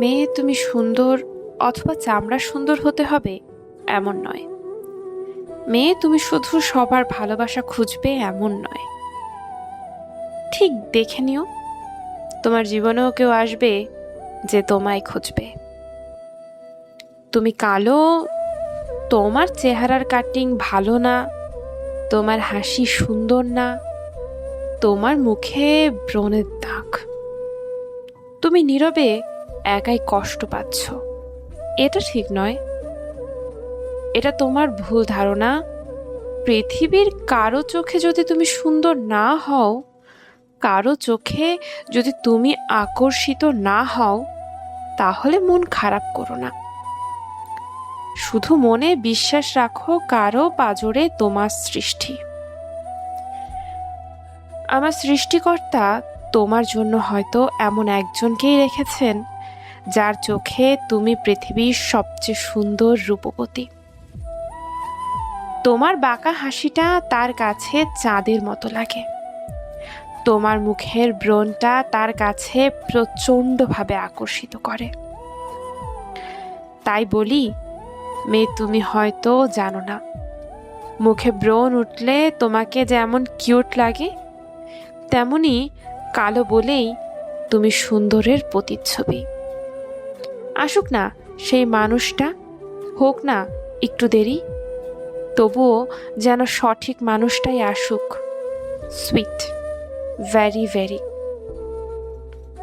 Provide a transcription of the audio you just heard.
মেয়ে তুমি সুন্দর অথবা চামড়া সুন্দর হতে হবে এমন নয়। মেয়ে তুমি শুধু সবার ভালোবাসা খুঁজবে এমন নয়। ঠিক দেখে নিও, তোমার জীবনেও কেউ আসবে যে তোমায় খুঁজবে। তুমি কালো, তোমার চেহারার কাটিং ভালো না, তোমার হাসি সুন্দর না, তোমার মুখে ব্রণের দাগ, তুমি নীরবে একাই কষ্ট পাচ্ছ, এটা ঠিক নয়। এটা তোমার ভুল ধারণা। পৃথিবীর কারো চোখে যদি তুমি সুন্দর না হও, কারো চোখে যদি তুমি আকর্ষিত না হও, তাহলে মন খারাপ করো না। শুধু মনে বিশ্বাস রাখো কারো পাজরে তোমার সৃষ্টি। আমার সৃষ্টিকর্তা তোমার জন্য হয়তো এমন একজনকেই রেখেছেন যার চোখে তুমি পৃথিবীর সবচেয়ে সুন্দর রূপবতী। তোমার বাঁকা হাসিটা তার কাছে চাঁদের মতো লাগে, তোমার মুখের ব্রণটা তার কাছে প্রচণ্ডভাবে আকর্ষিত করে। তাই বলি, মেয়ে তুমি হয়তো জানো না, মুখে ব্রণ উঠলে তোমাকে যেমন কিউট লাগে, তেমনি কালো বলেই তুমি সুন্দরের প্রতিচ্ছবি। আসুক না সেই মানুষটা, হোক না একটু দেরি, তবুও যেন সঠিক মানুষটাই আসুক। Sweet, very very